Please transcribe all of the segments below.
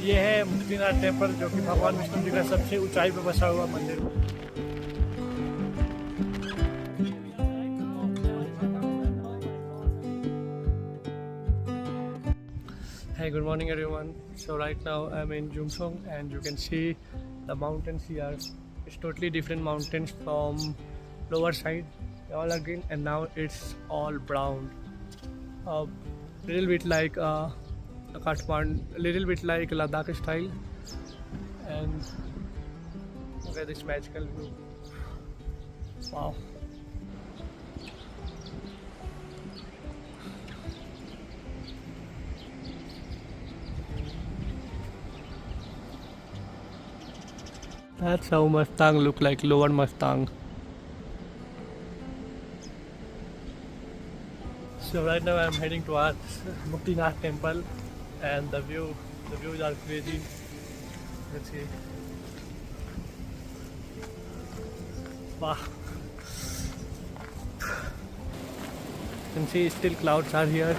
ये है मुक्तिनाथ टेम्पल, जो कि भगवान विष्णु जी का सबसे ऊंचाई पर बसा हुआ मंदिर। Hey, good morning everyone. So right now I'm in Jumsong and you can see the mountains here. It's totally different mountains from lower side. They all are green and now it's all brown. A little bit like Kathmandu, a little bit like Ladakh style. And look at this magical view. Wow. That's how Mustang look like, lower Mustang. So right now I'm heading towards Muktinath temple and the views are crazy. Let's see. Wow. You can see still clouds are here.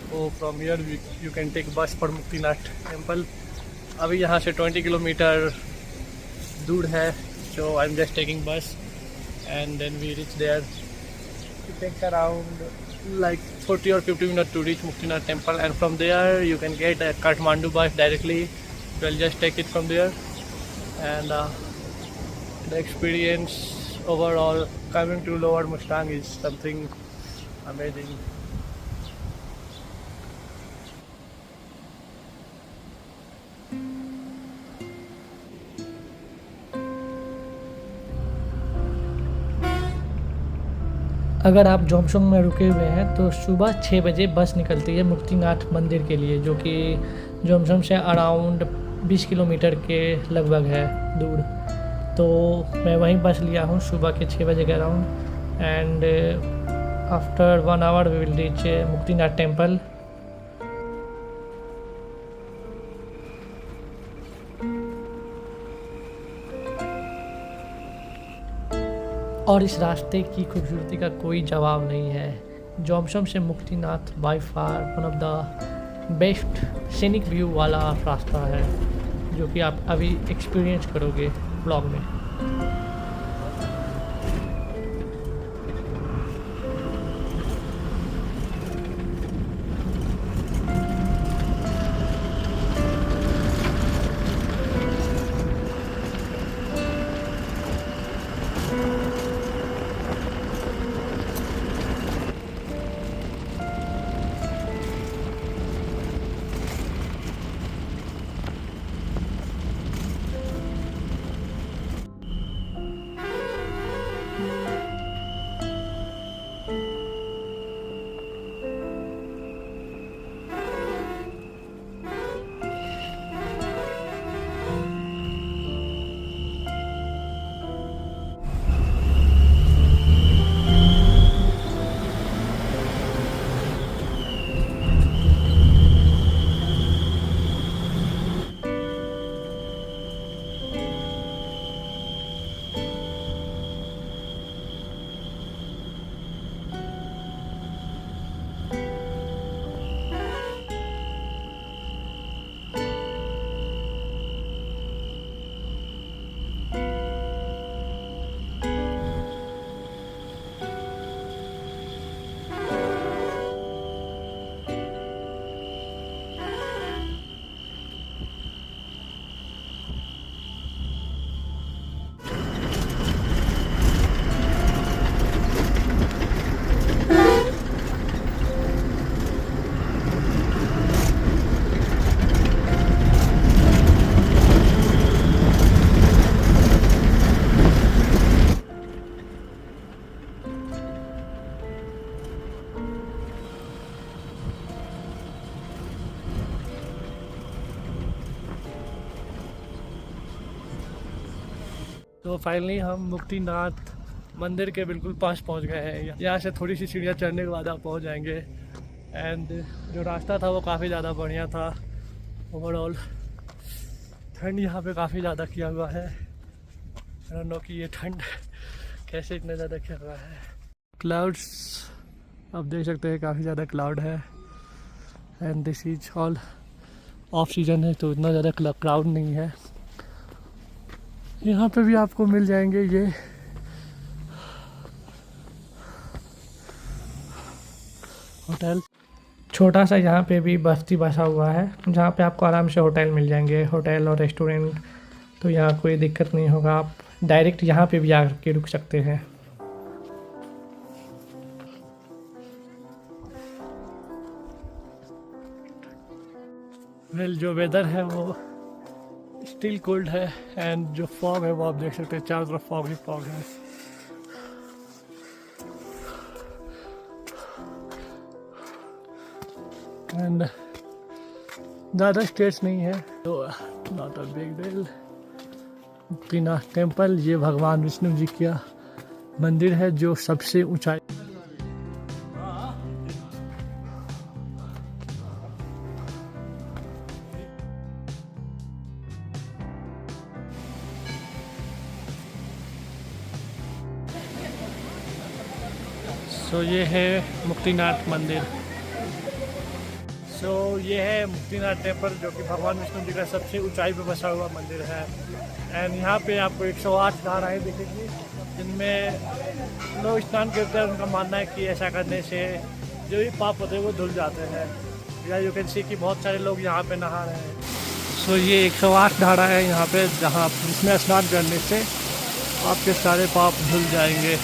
So from here you can take bus for Muktinath temple. अभी यहाँ से 20 kilometre दूर है, so I'm just taking bus and then we reach there. It takes around like 40 or 50 minutes to reach Muktinath temple, and from there you can get a Kathmandu bus directly. We'll just take it from there, and the experience overall coming to Lower Mustang is something amazing. अगर आप जोमसोंग में रुके हुए हैं तो सुबह 6 बजे बस निकलती है मुक्तिनाथ मंदिर के लिए, जो कि जोमसोंग से अराउंड 20 किलोमीटर के लगभग है दूर। तो मैं वहीं बस लिया हूँ सुबह के 6 बजे के around, and after 1 hour we will reach Muktinath temple. और इस रास्ते की खूबसूरती का कोई जवाब नहीं है। जोमसोंग से Muktinath by far one of the best scenic view वाला रास्ता है, जो कि आप अभी एक्सपीरियंस करोगे ब्लॉग में। तो फाइनली हम मुक्तिनाथ मंदिर के बिल्कुल पास पहुंच गए हैं। यहाँ से थोड़ी सी सीढ़ियाँ चढ़ने के बाद आप पहुँच जाएंगे। एंड जो रास्ता था वो काफ़ी ज़्यादा बढ़िया था ओवरऑल। ठंड यहाँ पे काफ़ी ज़्यादा किया हुआ है। आई डोंट नो कि ये ठंड कैसे इतना ज़्यादा किया हुआ है। क्लाउड्स आप देख सकते हैं, काफ़ी ज़्यादा क्लाउड है। And this is all off season है तो इतना ज़्यादा क्राउड नहीं है। यहाँ पे भी आपको मिल जाएंगे ये होटल। छोटा सा यहाँ पे भी बस्ती बसा हुआ है जहाँ पे आपको आराम से होटल मिल जाएंगे, होटल और रेस्टोरेंट। तो यहाँ कोई दिक्कत नहीं होगा, आप डायरेक्ट यहाँ पे भी आके रुक सकते हैं। वेल जो वेदर है वो स्टिल कोल्ड है एंड जो फॉग है वो आप देख सकते हैं, चारों तरफ फॉग ही फॉग है। एंड ज़्यादा स्टेट्स नहीं है तो not a big deal. Muktinath temple, ये भगवान विष्णु जी का मंदिर है जो सबसे ऊंचाई। सो ये है मुक्तिनाथ मंदिर। सो ये है मुक्तिनाथ टेम्पल जो कि भगवान विष्णु जी का सबसे ऊंचाई पे बसा हुआ मंदिर है। एंड यहाँ पे आपको 108 धाराएँ दिखेगी जिनमें लोग स्नान करते हैं। उनका मानना है कि ऐसा करने से जो भी पाप होते हैं वो धुल जाते हैं। या यू कैन सी कि बहुत सारे लोग यहाँ पे नहा रहे हैं। सो ये 108 धारा है यहाँ पे जहाँ जिसमें स्नान करने से आपके सारे पाप धुल जाएंगे।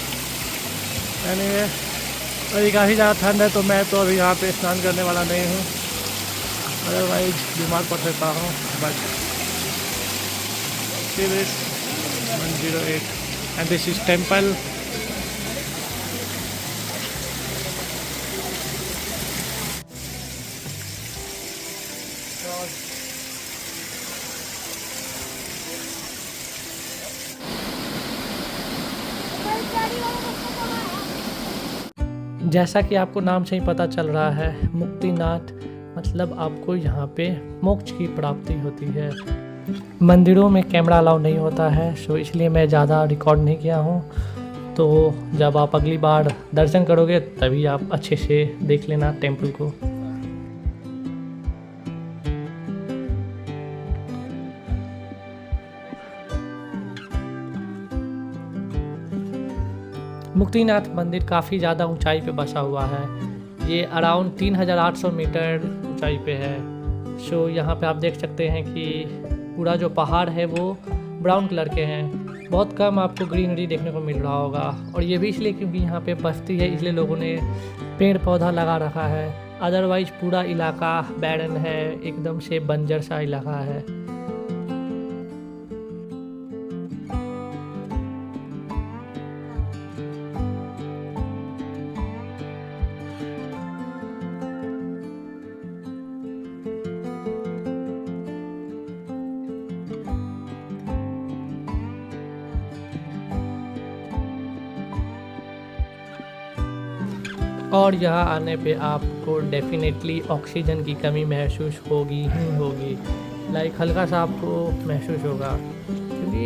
एनीवे अभी काफ़ी ज़्यादा ठंड है तो मैं तो अभी यहाँ पे स्नान करने वाला नहीं हूँ, अदरवाइज बीमार पड़ सकता हूँ। But this is 108 and this is temple. जैसा कि आपको नाम से ही पता चल रहा है, मुक्तिनाथ मतलब आपको यहाँ पे मोक्ष की प्राप्ति होती है। मंदिरों में कैमरा अलाउ नहीं होता है, सो इसलिए मैं ज़्यादा रिकॉर्ड नहीं किया हूँ। तो जब आप अगली बार दर्शन करोगे तभी आप अच्छे से देख लेना टेम्पल को। मुक्तिनाथ मंदिर काफ़ी ज़्यादा ऊंचाई पे बसा हुआ है। ये अराउंड 3800 मीटर ऊंचाई पे है। सो यहाँ पे आप देख सकते हैं कि पूरा जो पहाड़ है वो ब्राउन कलर के हैं। बहुत कम आपको ग्रीनरी देखने को मिल रहा होगा, और ये भी इसलिए क्योंकि यहाँ पे बस्ती है इसलिए लोगों ने पेड़ पौधा लगा रखा है। अदरवाइज पूरा इलाका बैरन है, एकदम से बंजर सा इलाका है। और यहाँ आने पे आपको डेफिनेटली ऑक्सीजन की कमी महसूस होगी ही होगी। लाइक हल्का सा आपको महसूस होगा, क्योंकि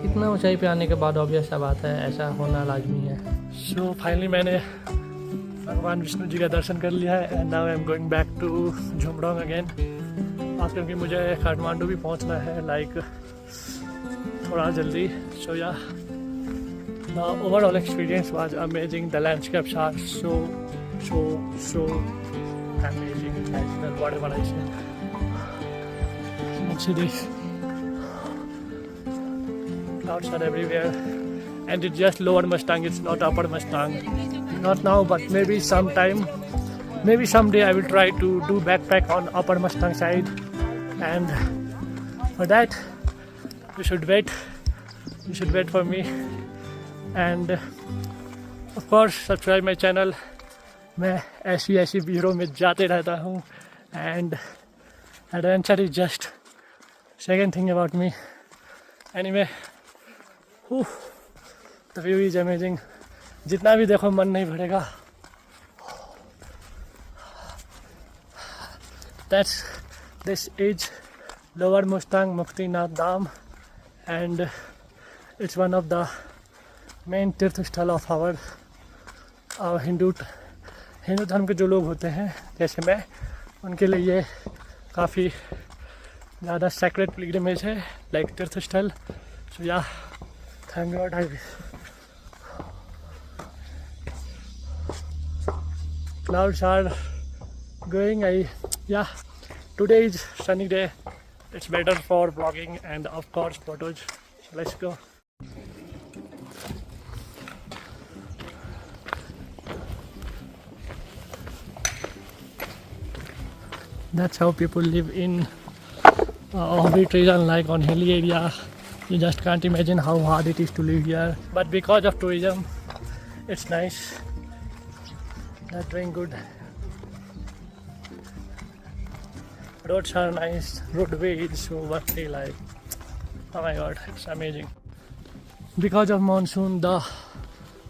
इतना ऊंचाई पे आने के बाद ऑब्वियस सा बात है ऐसा होना लाजमी है। सो फाइनली मैंने भगवान विष्णु जी का दर्शन कर लिया है and now I am going back to Jhumrong again. आज क्योंकि मुझे काठमांडू भी पहुँचना है लाइक थोड़ा जल्दी। सो या the overall experience was amazing. The landscapes are so amazing, natural, whatever I say. Let's see this. Clouds are everywhere, and it's just lower Mustang. It's not upper Mustang. Not now, but maybe sometime. Maybe someday I will try to do backpack on upper Mustang side, and for that, you should wait. You should wait for me. End of course subscribe my channel. मैं ऐसी video में जाते रहता हूँ and adventure is just second thing about me. Anyway the view is amazing. जितना भी देखो मन नहीं भरेगा। This is Lower Mustang Muktinath Dham, and it's one of the main तीर्थ स्थल of our हिंदू धर्म के जो लोग होते हैं जैसे मैं, उनके लिए ये काफ़ी ज़्यादा sacred pilgrimage है, like तीर्थ स्थल. So yeah, thank God clouds are going. Today is sunny day. It's better for vlogging and of course photos. So let's go. That's how people live in off-beat region, like on hilly area. You just can't imagine how hard it is to live here. But because of tourism, it's nice. They're doing good. Roads are nice. Roadway is so worthy, like, oh my God, it's amazing. Because of monsoon, the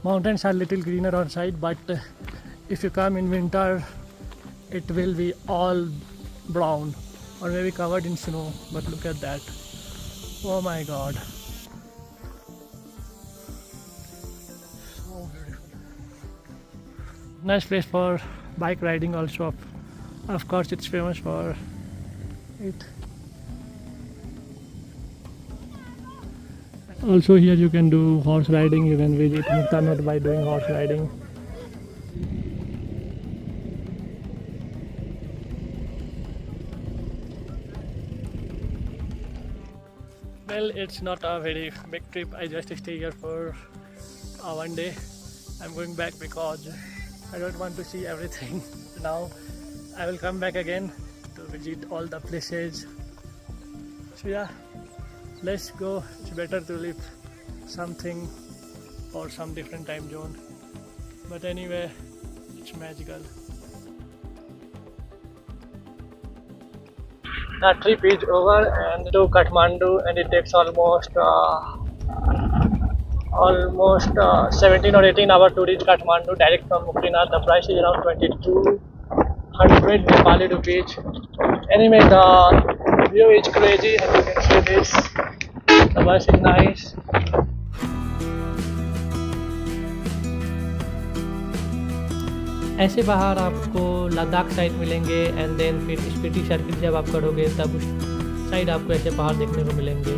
mountains are little greener on side, but if you come in winter, it will be all brown or maybe covered in snow. But look at that. Oh my God. So beautiful. Nice place for bike riding also. Of course, it's famous for it. Also here you can do horse riding. You can visit Muktinath by doing horse riding. Well, it's not a very big trip. I just stay here for one day. I'm going back because I don't want to see everything now. I will come back again to visit all the places. So yeah, let's go. It's better to live something or some different time zone. But anyway, it's magical. The trip is over and to Kathmandu, and it takes almost 17 or 18 hours to reach Kathmandu direct from Muktinath. The price is around 2200 Nepali rupees. Anyway, the view is crazy, and you can see this. The bus is nice. ऐसे पहाड़ आपको Ladakh side मिलेंगे and then फिर Spiti circle जब आप करोगे तब उस साइड आपको ऐसे पहाड़ देखने को मिलेंगे.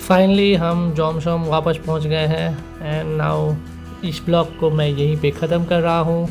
फाइनली हम जोमसोम वापस पहुंच गए हैं एंड नाउ इस ब्लॉग को मैं यहीं पे ख़त्म कर रहा हूं.